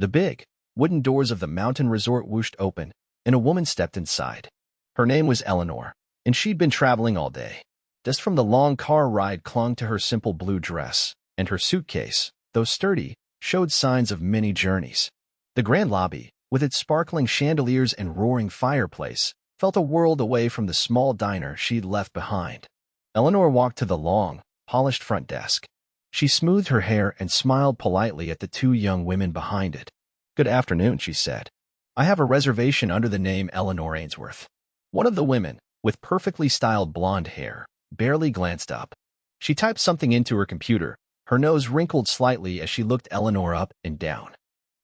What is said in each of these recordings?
The big, wooden doors of the mountain resort whooshed open, and a woman stepped inside. Her name was Eleanor, and she'd been traveling all day. Dust from the long car ride clung to her simple blue dress, and her suitcase, though sturdy, showed signs of many journeys. The grand lobby, with its sparkling chandeliers and roaring fireplace, felt a world away from the small diner she'd left behind. Eleanor walked to the long, polished front desk. She smoothed her hair and smiled politely at the two young women behind it. "Good afternoon," she said. "I have a reservation under the name Eleanor Ainsworth." One of the women, with perfectly styled blonde hair, barely glanced up. She typed something into her computer, her nose wrinkled slightly as she looked Eleanor up and down.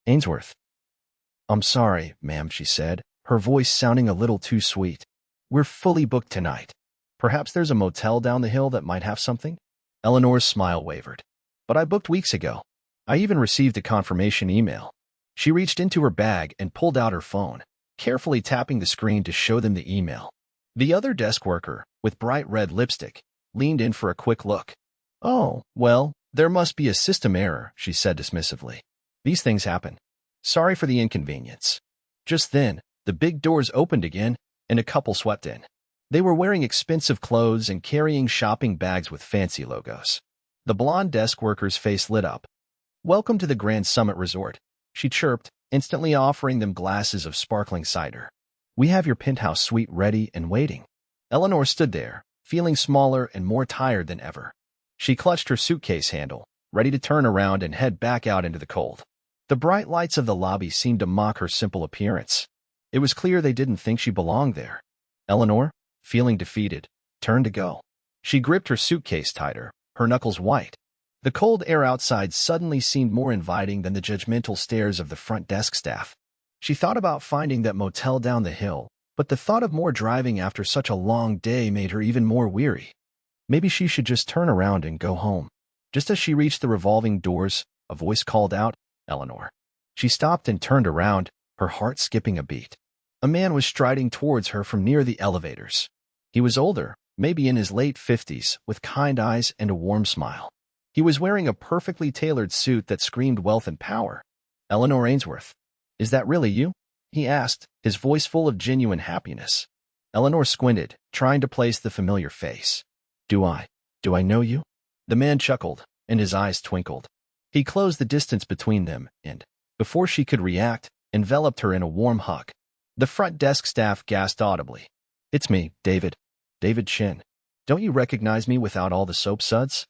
"Ainsworth." "I'm sorry, ma'am," she said, her voice sounding a little too sweet. "We're fully booked tonight. Perhaps there's a motel down the hill that might have something?" Eleanor's smile wavered. "But I booked weeks ago. I even received a confirmation email." She reached into her bag and pulled out her phone, carefully tapping the screen to show them the email. The other desk worker, with bright red lipstick, leaned in for a quick look. "Oh, well, there must be a system error," she said dismissively. "These things happen. Sorry for the inconvenience." Just then, the big doors opened again, and a couple swept in. They were wearing expensive clothes and carrying shopping bags with fancy logos. The blonde desk worker's face lit up. "Welcome to the Grand Summit Resort," she chirped, instantly offering them glasses of sparkling cider. "We have your penthouse suite ready and waiting." Eleanor stood there, feeling smaller and more tired than ever. She clutched her suitcase handle, ready to turn around and head back out into the cold. The bright lights of the lobby seemed to mock her simple appearance. It was clear they didn't think she belonged there. Eleanor, feeling defeated, turned to go. She gripped her suitcase tighter, her knuckles white. The cold air outside suddenly seemed more inviting than the judgmental stares of the front desk staff. She thought about finding that motel down the hill, but the thought of more driving after such a long day made her even more weary. Maybe she should just turn around and go home. Just as she reached the revolving doors, a voice called out, "Eleanor." She stopped and turned around, her heart skipping a beat. A man was striding towards her from near the elevators. He was older, maybe in his late 50s, with kind eyes and a warm smile. He was wearing a perfectly tailored suit that screamed wealth and power. "Eleanor Ainsworth, is that really you?" he asked, his voice full of genuine happiness. Eleanor squinted, trying to place the familiar face. Do I know you?" The man chuckled, and his eyes twinkled. He closed the distance between them and, before she could react, enveloped her in a warm hug. The front desk staff gasped audibly. "It's me, David. David Chin. Don't you recognize me without all the soap suds?"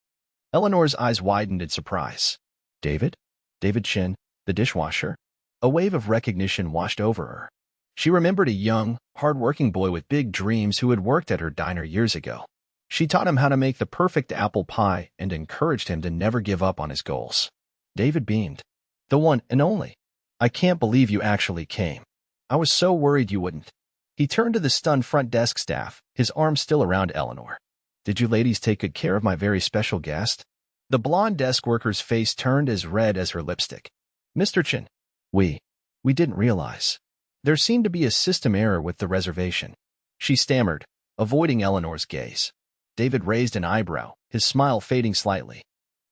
Eleanor's eyes widened in surprise. "David? David Chin, the dishwasher?" A wave of recognition washed over her. She remembered a young, hard-working boy with big dreams who had worked at her diner years ago. She taught him how to make the perfect apple pie and encouraged him to never give up on his goals. David beamed. "The one and only. I can't believe you actually came. I was so worried you wouldn't." He turned to the stunned front desk staff, his arm still around Eleanor. "Did you ladies take good care of my very special guest?" The blonde desk worker's face turned as red as her lipstick. "Mr. Chin, we didn't realize. There seemed to be a system error with the reservation." She stammered, avoiding Eleanor's gaze. David raised an eyebrow, his smile fading slightly.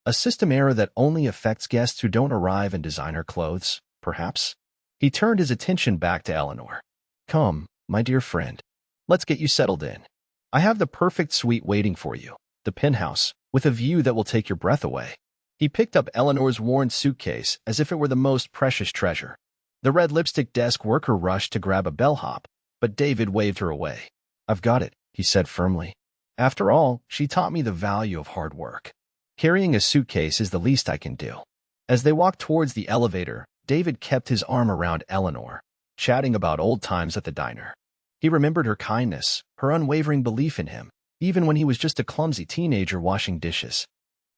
"A system error that only affects guests who don't arrive in designer clothes, perhaps?" He turned his attention back to Eleanor. "Come, my dear friend. Let's get you settled in. I have the perfect suite waiting for you, the penthouse, with a view that will take your breath away." He picked up Eleanor's worn suitcase as if it were the most precious treasure. The red lipstick desk worker rushed to grab a bellhop, but David waved her away. "I've got it," he said firmly. "After all, she taught me the value of hard work. Carrying a suitcase is the least I can do." As they walked towards the elevator, David kept his arm around Eleanor, chatting about old times at the diner. He remembered her kindness, her unwavering belief in him, even when he was just a clumsy teenager washing dishes.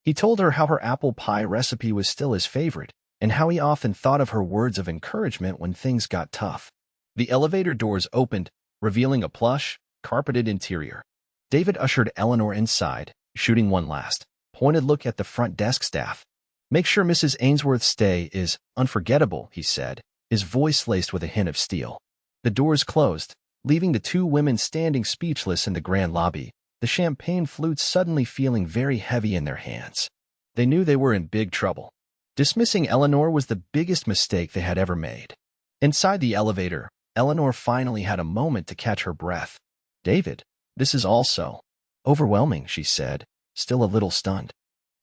He told her how her apple pie recipe was still his favorite, and how he often thought of her words of encouragement when things got tough. The elevator doors opened, revealing a plush, carpeted interior. David ushered Eleanor inside, shooting one last, pointed look at the front desk staff. "Make sure Mrs. Ainsworth's stay is unforgettable," he said, his voice laced with a hint of steel. The doors closed, leaving the two women standing speechless in the grand lobby, the champagne flutes suddenly feeling very heavy in their hands. They knew they were in big trouble. Dismissing Eleanor was the biggest mistake they had ever made. Inside the elevator, Eleanor finally had a moment to catch her breath. "David, this is all so overwhelming," she said, still a little stunned.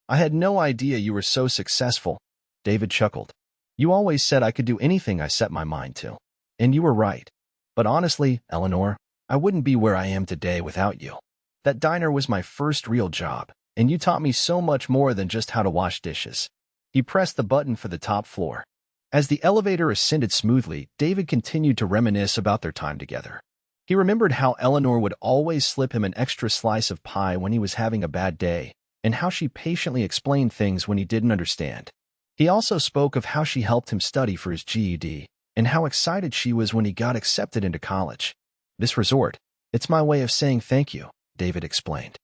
"I had no idea you were so successful," David chuckled. "You always said I could do anything I set my mind to. And you were right. But honestly, Eleanor, I wouldn't be where I am today without you. That diner was my first real job, and you taught me so much more than just how to wash dishes." He pressed the button for the top floor. As the elevator ascended smoothly, David continued to reminisce about their time together. He remembered how Eleanor would always slip him an extra slice of pie when he was having a bad day, and how she patiently explained things when he didn't understand. He also spoke of how she helped him study for his GED, and how excited she was when he got accepted into college. "This resort, it's my way of saying thank you," David explained.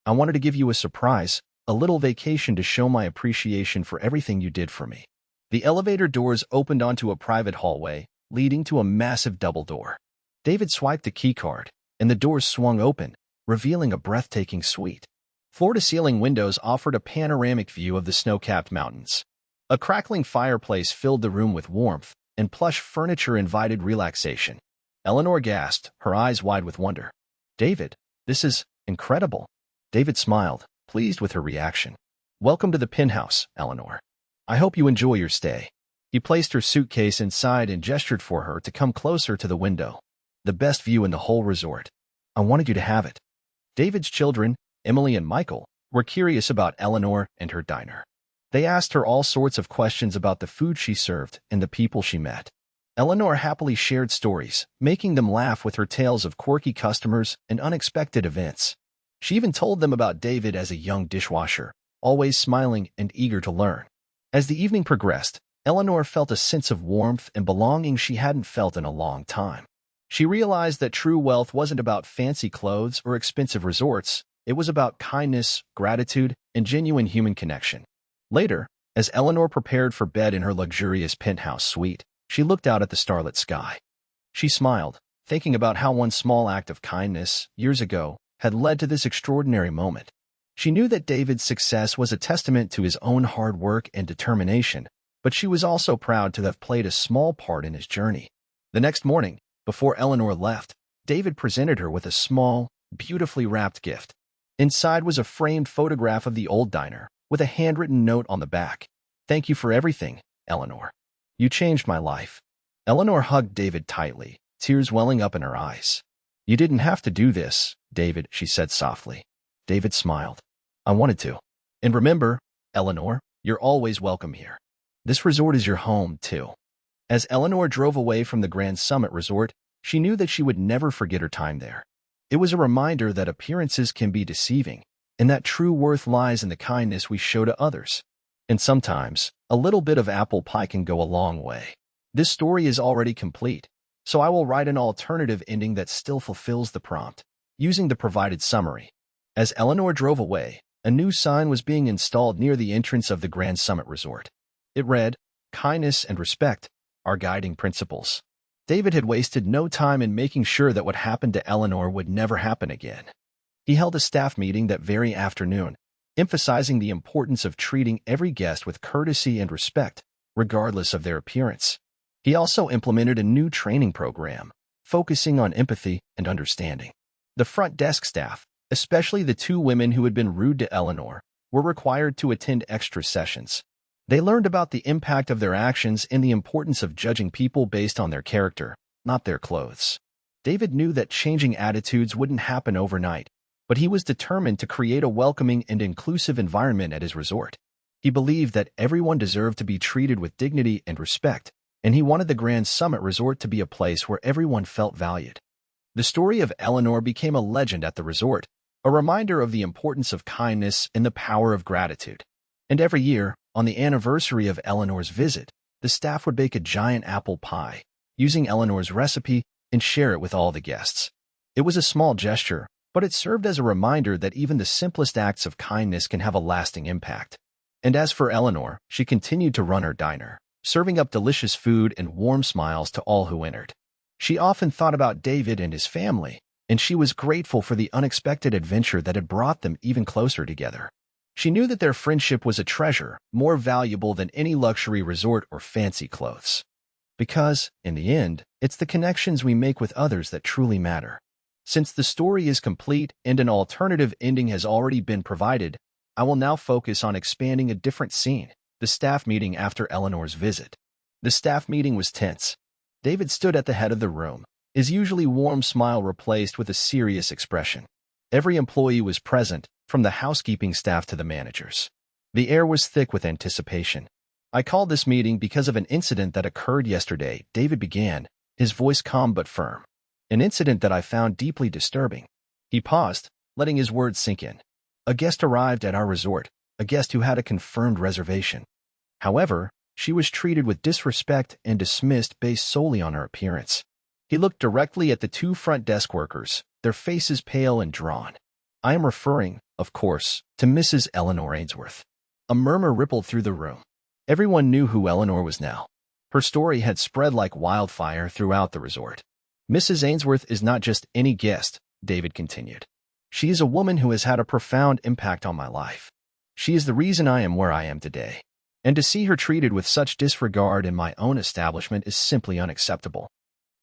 "I wanted to give you a surprise, a little vacation to show my appreciation for everything you did for me." The elevator doors opened onto a private hallway, leading to a massive double door. David swiped a keycard, and the doors swung open, revealing a breathtaking suite. Floor-to-ceiling windows offered a panoramic view of the snow-capped mountains. A crackling fireplace filled the room with warmth, and plush furniture invited relaxation. Eleanor gasped, her eyes wide with wonder. "David, this is incredible." David smiled, pleased with her reaction. "Welcome to the penthouse, Eleanor. I hope you enjoy your stay." He placed her suitcase inside and gestured for her to come closer to the window. "The best view in the whole resort. I wanted you to have it." David's children, Emily and Michael, were curious about Eleanor and her diner. They asked her all sorts of questions about the food she served and the people she met. Eleanor happily shared stories, making them laugh with her tales of quirky customers and unexpected events. She even told them about David as a young dishwasher, always smiling and eager to learn. As the evening progressed, Eleanor felt a sense of warmth and belonging she hadn't felt in a long time. She realized that true wealth wasn't about fancy clothes or expensive resorts. It was about kindness, gratitude, and genuine human connection. Later, as Eleanor prepared for bed in her luxurious penthouse suite, she looked out at the starlit sky. She smiled, thinking about how one small act of kindness, years ago, had led to this extraordinary moment. She knew that David's success was a testament to his own hard work and determination, but she was also proud to have played a small part in his journey. The next morning, before Eleanor left, David presented her with a small, beautifully wrapped gift. Inside was a framed photograph of the old diner, with a handwritten note on the back. "Thank you for everything, Eleanor. You changed my life." Eleanor hugged David tightly, tears welling up in her eyes. "You didn't have to do this, David," she said softly. David smiled. "I wanted to. And remember, Eleanor, you're always welcome here. This resort is your home, too." As Eleanor drove away from the Grand Summit Resort, she knew that she would never forget her time there. It was a reminder that appearances can be deceiving, and that true worth lies in the kindness we show to others. And sometimes, a little bit of apple pie can go a long way. This story is already complete, so I will write an alternative ending that still fulfills the prompt, using the provided summary. As Eleanor drove away, a new sign was being installed near the entrance of the Grand Summit Resort. It read, "Kindness and respect, our guiding principles." David had wasted no time in making sure that what happened to Eleanor would never happen again. He held a staff meeting that very afternoon, emphasizing the importance of treating every guest with courtesy and respect, regardless of their appearance. He also implemented a new training program, focusing on empathy and understanding. The front desk staff, especially the two women who had been rude to Eleanor, were required to attend extra sessions. They learned about the impact of their actions and the importance of judging people based on their character, not their clothes. David knew that changing attitudes wouldn't happen overnight, but he was determined to create a welcoming and inclusive environment at his resort. He believed that everyone deserved to be treated with dignity and respect, and he wanted the Grand Summit Resort to be a place where everyone felt valued. The story of Eleanor became a legend at the resort, a reminder of the importance of kindness and the power of gratitude. And every year, on the anniversary of Eleanor's visit, the staff would bake a giant apple pie, using Eleanor's recipe, and share it with all the guests. It was a small gesture, but it served as a reminder that even the simplest acts of kindness can have a lasting impact. And as for Eleanor, she continued to run her diner, serving up delicious food and warm smiles to all who entered. She often thought about David and his family, and she was grateful for the unexpected adventure that had brought them even closer together. She knew that their friendship was a treasure, more valuable than any luxury resort or fancy clothes. Because, in the end, it's the connections we make with others that truly matter. Since the story is complete and an alternative ending has already been provided, I will now focus on expanding a different scene, the staff meeting after Eleanor's visit. The staff meeting was tense. David stood at the head of the room, his usually warm smile replaced with a serious expression. Every employee was present, from the housekeeping staff to the managers. The air was thick with anticipation. I called this meeting because of an incident that occurred yesterday, David began, his voice calm but firm. An incident that I found deeply disturbing. He paused, letting his words sink in. A guest arrived at our resort, a guest who had a confirmed reservation. However, she was treated with disrespect and dismissed based solely on her appearance. He looked directly at the two front desk workers, their faces pale and drawn. I am referring, of course, to Mrs. Eleanor Ainsworth. A murmur rippled through the room. Everyone knew who Eleanor was now. Her story had spread like wildfire throughout the resort. Mrs. Ainsworth is not just any guest, David continued. She is a woman who has had a profound impact on my life. She is the reason I am where I am today. And to see her treated with such disregard in my own establishment is simply unacceptable.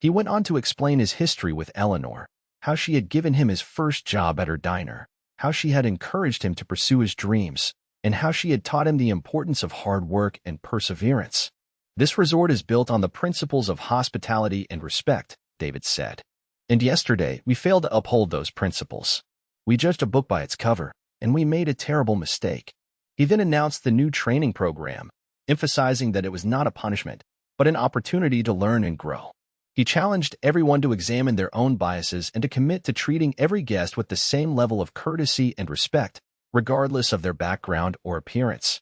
He went on to explain his history with Eleanor, how she had given him his first job at her diner, how she had encouraged him to pursue his dreams, and how she had taught him the importance of hard work and perseverance. This resort is built on the principles of hospitality and respect, David said. And yesterday, we failed to uphold those principles. We judged a book by its cover, and we made a terrible mistake. He then announced the new training program, emphasizing that it was not a punishment, but an opportunity to learn and grow. He challenged everyone to examine their own biases and to commit to treating every guest with the same level of courtesy and respect, regardless of their background or appearance.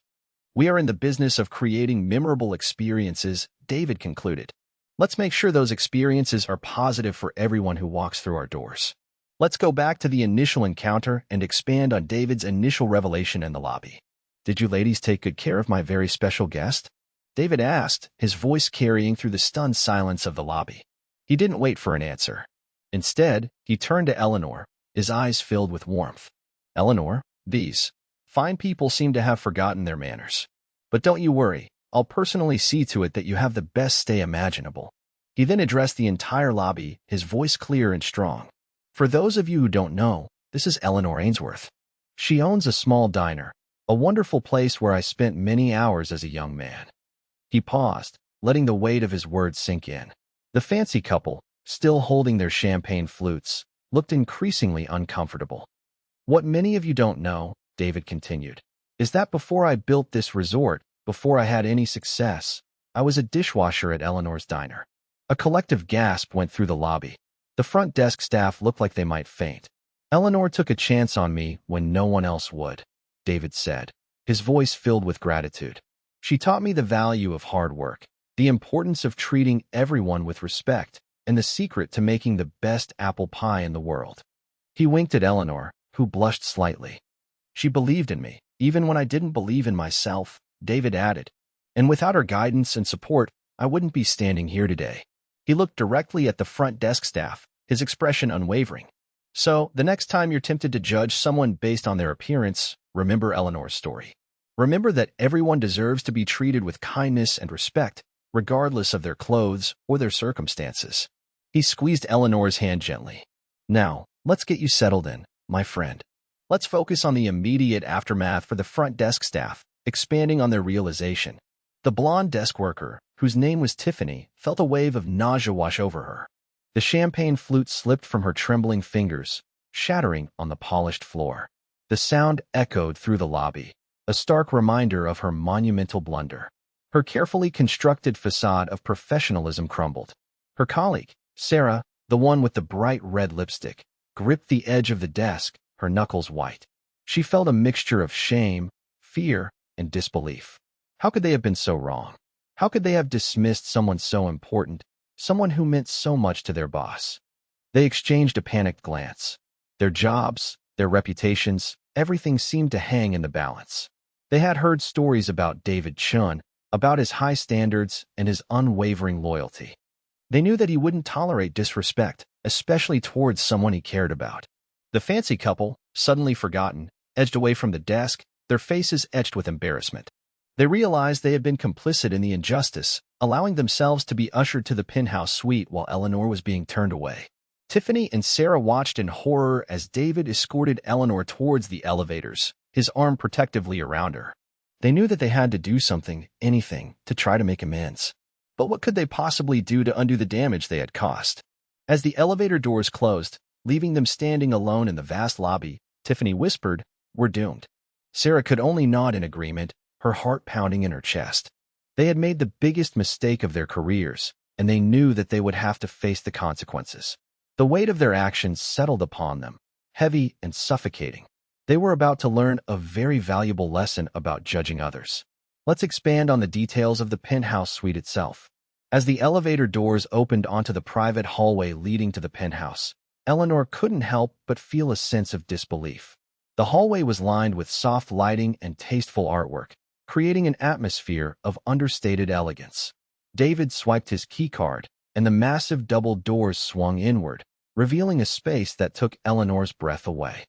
We are in the business of creating memorable experiences, David concluded. Let's make sure those experiences are positive for everyone who walks through our doors. Let's go back to the initial encounter and expand on David's initial revelation in the lobby. Did you ladies take good care of my very special guest? David asked, his voice carrying through the stunned silence of the lobby. He didn't wait for an answer. Instead, he turned to Eleanor, his eyes filled with warmth. Eleanor, these fine people seem to have forgotten their manners. But don't you worry, I'll personally see to it that you have the best stay imaginable. He then addressed the entire lobby, his voice clear and strong. For those of you who don't know, this is Eleanor Ainsworth. She owns a small diner, a wonderful place where I spent many hours as a young man. He paused, letting the weight of his words sink in. The fancy couple, still holding their champagne flutes, looked increasingly uncomfortable. What many of you don't know, David continued, is that before I built this resort, before I had any success, I was a dishwasher at Eleanor's diner. A collective gasp went through the lobby. The front desk staff looked like they might faint. Eleanor took a chance on me when no one else would, David said, his voice filled with gratitude. She taught me the value of hard work, the importance of treating everyone with respect, and the secret to making the best apple pie in the world. He winked at Eleanor, who blushed slightly. She believed in me, even when I didn't believe in myself, David added. And without her guidance and support, I wouldn't be standing here today. He looked directly at the front desk staff, his expression unwavering. So, the next time you're tempted to judge someone based on their appearance, remember Eleanor's story. Remember that everyone deserves to be treated with kindness and respect, regardless of their clothes or their circumstances. He squeezed Eleanor's hand gently. Now, let's get you settled in, my friend. Let's focus on the immediate aftermath for the front desk staff, expanding on their realization. The blonde desk worker, whose name was Tiffany, felt a wave of nausea wash over her. The champagne flute slipped from her trembling fingers, shattering on the polished floor. The sound echoed through the lobby, a stark reminder of her monumental blunder. Her carefully constructed facade of professionalism crumbled. Her colleague, Sarah, the one with the bright red lipstick, gripped the edge of the desk, her knuckles white. She felt a mixture of shame, fear, and disbelief. How could they have been so wrong? How could they have dismissed someone so important, someone who meant so much to their boss? They exchanged a panicked glance. Their jobs, their reputations, everything seemed to hang in the balance. They had heard stories about David Chun, about his high standards and his unwavering loyalty. They knew that he wouldn't tolerate disrespect, especially towards someone he cared about. The fancy couple, suddenly forgotten, edged away from the desk, their faces etched with embarrassment. They realized they had been complicit in the injustice, allowing themselves to be ushered to the penthouse suite while Eleanor was being turned away. Tiffany and Sarah watched in horror as David escorted Eleanor towards the elevators, his arm protectively around her. They knew that they had to do something, anything, to try to make amends. But what could they possibly do to undo the damage they had caused? As the elevator doors closed, leaving them standing alone in the vast lobby, Tiffany whispered, "We're doomed." Sarah could only nod in agreement, her heart pounding in her chest. They had made the biggest mistake of their careers, and they knew that they would have to face the consequences. The weight of their actions settled upon them, heavy and suffocating. They were about to learn a very valuable lesson about judging others. Let's expand on the details of the penthouse suite itself. As the elevator doors opened onto the private hallway leading to the penthouse, Eleanor couldn't help but feel a sense of disbelief. The hallway was lined with soft lighting and tasteful artwork, creating an atmosphere of understated elegance. David swiped his keycard, and the massive double doors swung inward, revealing a space that took Eleanor's breath away.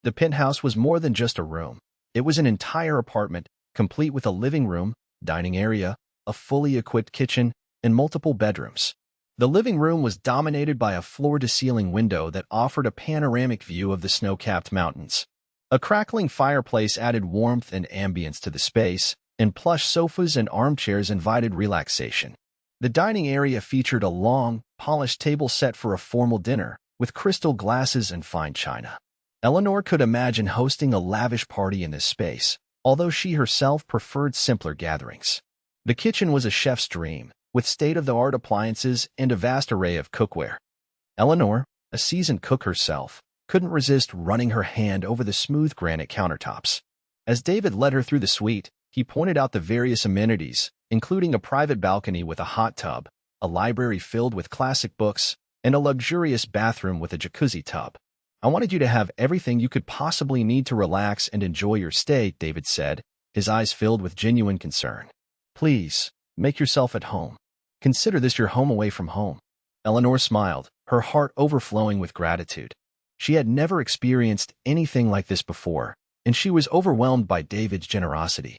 The penthouse was more than just a room. It was an entire apartment, complete with a living room, dining area, a fully equipped kitchen, and multiple bedrooms. The living room was dominated by a floor-to-ceiling window that offered a panoramic view of the snow-capped mountains. A crackling fireplace added warmth and ambience to the space, and plush sofas and armchairs invited relaxation. The dining area featured a long, polished table set for a formal dinner, with crystal glasses and fine china. Eleanor could imagine hosting a lavish party in this space, although she herself preferred simpler gatherings. The kitchen was a chef's dream, with state-of-the-art appliances and a vast array of cookware. Eleanor, a seasoned cook herself, couldn't resist running her hand over the smooth granite countertops. As David led her through the suite, he pointed out the various amenities, including a private balcony with a hot tub, a library filled with classic books, and a luxurious bathroom with a jacuzzi tub. "I wanted you to have everything you could possibly need to relax and enjoy your stay," David said, his eyes filled with genuine concern. "Please, make yourself at home. Consider this your home away from home." Eleanor smiled, her heart overflowing with gratitude. She had never experienced anything like this before, and she was overwhelmed by David's generosity.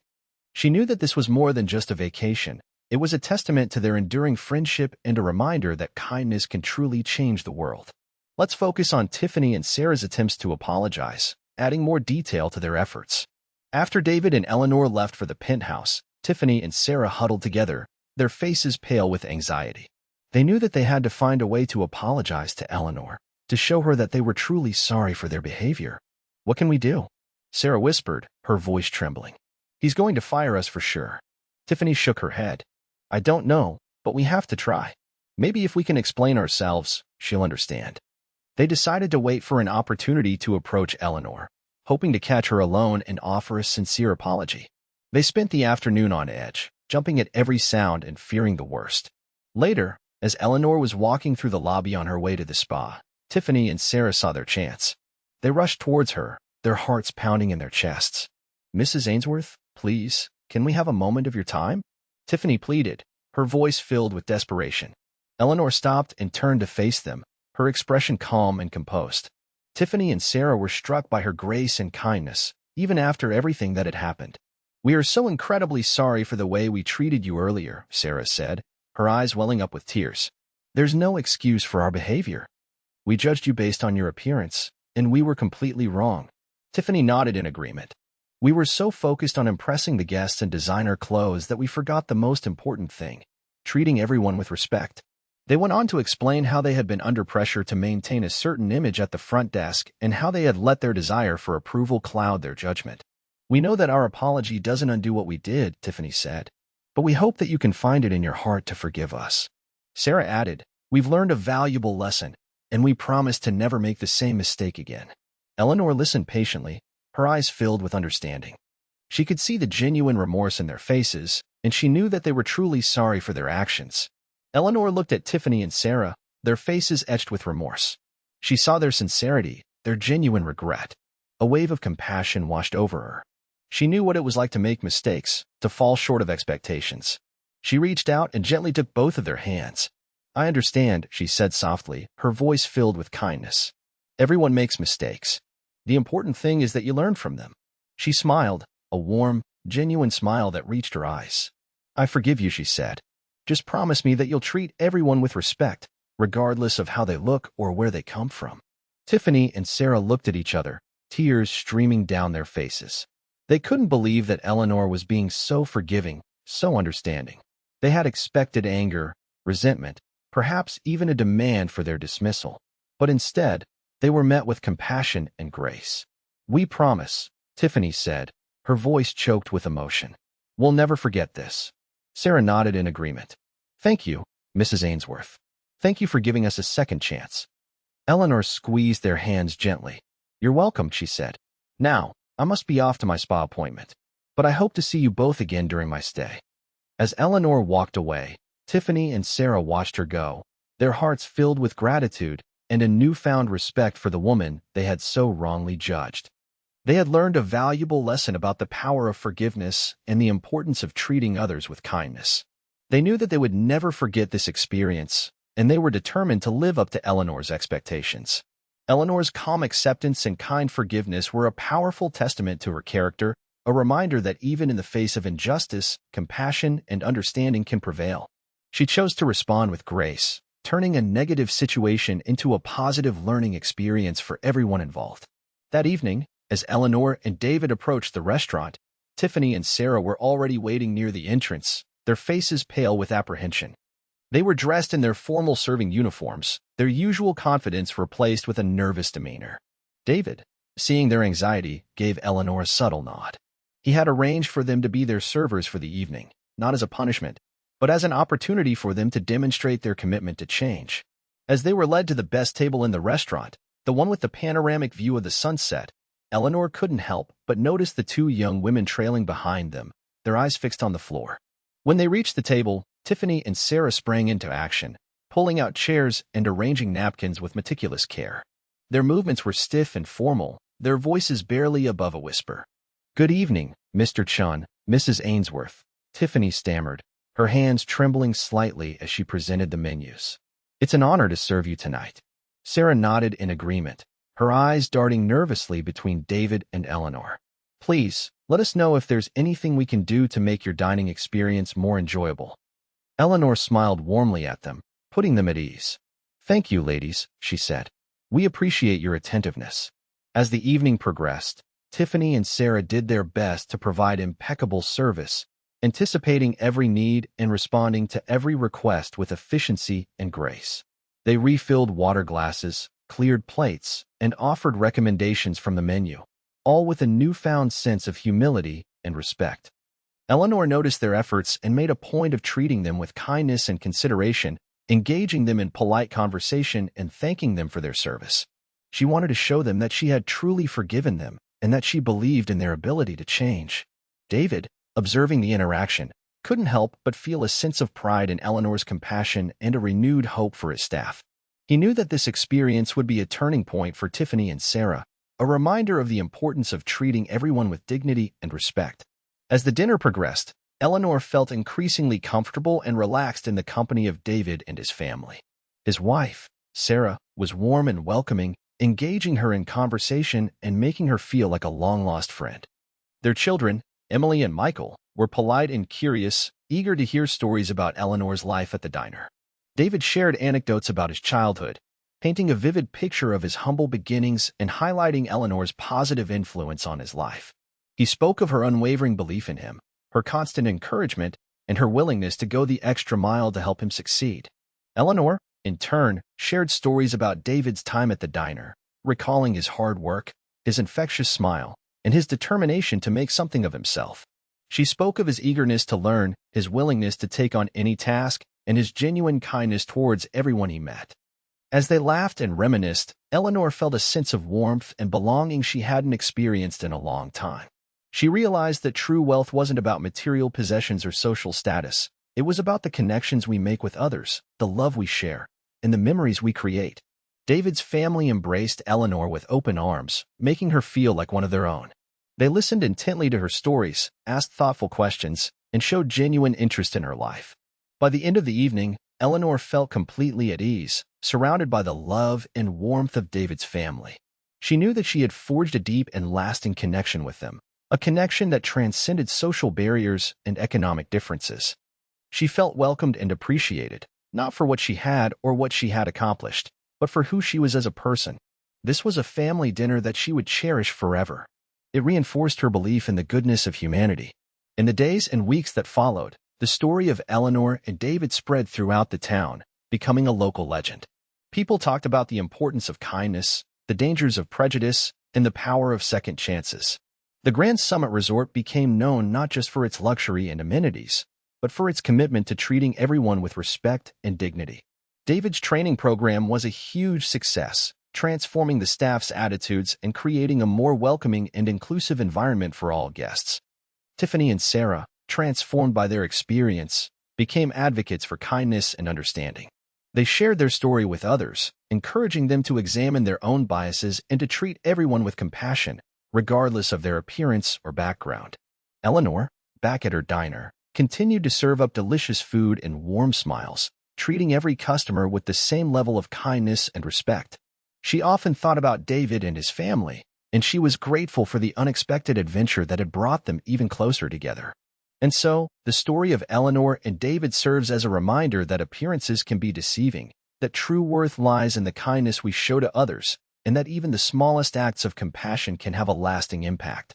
She knew that this was more than just a vacation. It was a testament to their enduring friendship and a reminder that kindness can truly change the world. Let's focus on Tiffany and Sarah's attempts to apologize, adding more detail to their efforts. After David and Eleanor left for the penthouse, Tiffany and Sarah huddled together, their faces pale with anxiety. They knew that they had to find a way to apologize to Eleanor, to show her that they were truly sorry for their behavior. "What can we do?" Sarah whispered, her voice trembling. "He's going to fire us for sure." Tiffany shook her head. "I don't know, but we have to try. Maybe if we can explain ourselves, she'll understand." They decided to wait for an opportunity to approach Eleanor, hoping to catch her alone and offer a sincere apology. They spent the afternoon on edge, jumping at every sound and fearing the worst. Later, as Eleanor was walking through the lobby on her way to the spa, Tiffany and Sarah saw their chance. They rushed towards her, their hearts pounding in their chests. "Mrs. Ainsworth, please, can we have a moment of your time?" Tiffany pleaded, her voice filled with desperation. Eleanor stopped and turned to face them, her expression calm and composed. Tiffany and Sarah were struck by her grace and kindness, even after everything that had happened. "We are so incredibly sorry for the way we treated you earlier," Sarah said, her eyes welling up with tears. "There's no excuse for our behavior. We judged you based on your appearance, and we were completely wrong." Tiffany nodded in agreement. "We were so focused on impressing the guests and designer clothes that we forgot the most important thing, treating everyone with respect." They went on to explain how they had been under pressure to maintain a certain image at the front desk and how they had let their desire for approval cloud their judgment. "We know that our apology doesn't undo what we did," Tiffany said, "but we hope that you can find it in your heart to forgive us." Sarah added, "We've learned a valuable lesson, and we promise to never make the same mistake again." Eleanor listened patiently, her eyes filled with understanding. She could see the genuine remorse in their faces, and she knew that they were truly sorry for their actions. Eleanor looked at Tiffany and Sarah, their faces etched with remorse. She saw their sincerity, their genuine regret. A wave of compassion washed over her. She knew what it was like to make mistakes, to fall short of expectations. She reached out and gently took both of their hands. "I understand," she said softly, her voice filled with kindness. "Everyone makes mistakes. The important thing is that you learn from them." She smiled, a warm, genuine smile that reached her eyes. "I forgive you," she said. "Just promise me that you'll treat everyone with respect, regardless of how they look or where they come from." Tiffany and Sarah looked at each other, tears streaming down their faces. They couldn't believe that Eleanor was being so forgiving, so understanding. They had expected anger, resentment, perhaps even a demand for their dismissal. But instead, they were met with compassion and grace. "We promise," Tiffany said, her voice choked with emotion. "We'll never forget this." Sarah nodded in agreement. "Thank you, Mrs. Ainsworth. Thank you for giving us a second chance." Eleanor squeezed their hands gently. "You're welcome," she said. "Now, I must be off to my spa appointment, but I hope to see you both again during my stay." As Eleanor walked away, Tiffany and Sarah watched her go, their hearts filled with gratitude and a newfound respect for the woman they had so wrongly judged. They had learned a valuable lesson about the power of forgiveness and the importance of treating others with kindness. They knew that they would never forget this experience, and they were determined to live up to Eleanor's expectations. Eleanor's calm acceptance and kind forgiveness were a powerful testament to her character, a reminder that even in the face of injustice, compassion and understanding can prevail. She chose to respond with grace, turning a negative situation into a positive learning experience for everyone involved. That evening, as Eleanor and David approached the restaurant, Tiffany and Sarah were already waiting near the entrance, their faces pale with apprehension. They were dressed in their formal serving uniforms, their usual confidence replaced with a nervous demeanor. David, seeing their anxiety, gave Eleanor a subtle nod. He had arranged for them to be their servers for the evening, not as a punishment, but as an opportunity for them to demonstrate their commitment to change. As they were led to the best table in the restaurant, the one with the panoramic view of the sunset, Eleanor couldn't help but notice the two young women trailing behind them, their eyes fixed on the floor. When they reached the table, Tiffany and Sarah sprang into action, pulling out chairs and arranging napkins with meticulous care. Their movements were stiff and formal, their voices barely above a whisper. "Good evening, Mr. Chun, Mrs. Ainsworth," Tiffany stammered, her hands trembling slightly as she presented the menus. "It's an honor to serve you tonight." Sarah nodded in agreement, her eyes darting nervously between David and Eleanor. "Please, let us know if there's anything we can do to make your dining experience more enjoyable." Eleanor smiled warmly at them, putting them at ease. "Thank you, ladies," she said. "We appreciate your attentiveness." As the evening progressed, Tiffany and Sarah did their best to provide impeccable service, anticipating every need and responding to every request with efficiency and grace. They refilled water glasses, cleared plates, and offered recommendations from the menu, all with a newfound sense of humility and respect. Eleanor noticed their efforts and made a point of treating them with kindness and consideration, engaging them in polite conversation and thanking them for their service. She wanted to show them that she had truly forgiven them and that she believed in their ability to change. David, observing the interaction, couldn't help but feel a sense of pride in Eleanor's compassion and a renewed hope for his staff. He knew that this experience would be a turning point for Tiffany and Sarah, a reminder of the importance of treating everyone with dignity and respect. As the dinner progressed, Eleanor felt increasingly comfortable and relaxed in the company of David and his family. His wife, Sarah, was warm and welcoming, engaging her in conversation and making her feel like a long-lost friend. Their children, Emily and Michael, were polite and curious, eager to hear stories about Eleanor's life at the diner. David shared anecdotes about his childhood, painting a vivid picture of his humble beginnings and highlighting Eleanor's positive influence on his life. He spoke of her unwavering belief in him, her constant encouragement, and her willingness to go the extra mile to help him succeed. Eleanor, in turn, shared stories about David's time at the diner, recalling his hard work, his infectious smile, and his determination to make something of himself. She spoke of his eagerness to learn, his willingness to take on any task, and his genuine kindness towards everyone he met. As they laughed and reminisced, Eleanor felt a sense of warmth and belonging she hadn't experienced in a long time. She realized that true wealth wasn't about material possessions or social status. It was about the connections we make with others, the love we share, and the memories we create. David's family embraced Eleanor with open arms, making her feel like one of their own. They listened intently to her stories, asked thoughtful questions, and showed genuine interest in her life. By the end of the evening, Eleanor felt completely at ease, surrounded by the love and warmth of David's family. She knew that she had forged a deep and lasting connection with them, a connection that transcended social barriers and economic differences. She felt welcomed and appreciated, not for what she had or what she had accomplished, but for who she was as a person. This was a family dinner that she would cherish forever. It reinforced her belief in the goodness of humanity. In the days and weeks that followed, the story of Eleanor and David spread throughout the town, becoming a local legend. People talked about the importance of kindness, the dangers of prejudice, and the power of second chances. The Grand Summit Resort became known not just for its luxury and amenities, but for its commitment to treating everyone with respect and dignity. David's training program was a huge success, transforming the staff's attitudes and creating a more welcoming and inclusive environment for all guests. Tiffany and Sarah, transformed by their experience, became advocates for kindness and understanding. They shared their story with others, encouraging them to examine their own biases and to treat everyone with compassion, regardless of their appearance or background. Eleanor, back at her diner, continued to serve up delicious food and warm smiles, treating every customer with the same level of kindness and respect. She often thought about David and his family, and she was grateful for the unexpected adventure that had brought them even closer together. And so, the story of Eleanor and David serves as a reminder that appearances can be deceiving, that true worth lies in the kindness we show to others, and that even the smallest acts of compassion can have a lasting impact.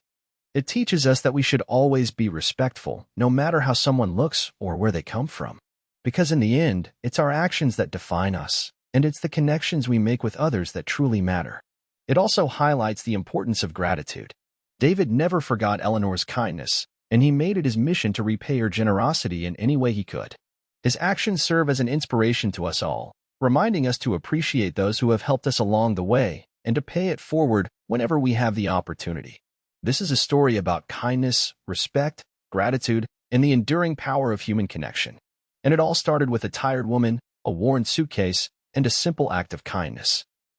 It teaches us that we should always be respectful, no matter how someone looks or where they come from. Because in the end, it's our actions that define us, and it's the connections we make with others that truly matter. It also highlights the importance of gratitude. David never forgot Eleanor's kindness, and he made it his mission to repay her generosity in any way he could. His actions serve as an inspiration to us all, reminding us to appreciate those who have helped us along the way and to pay it forward whenever we have the opportunity. This is a story about kindness, respect, gratitude, and the enduring power of human connection. And it all started with a tired woman, a worn suitcase, and a simple act of kindness.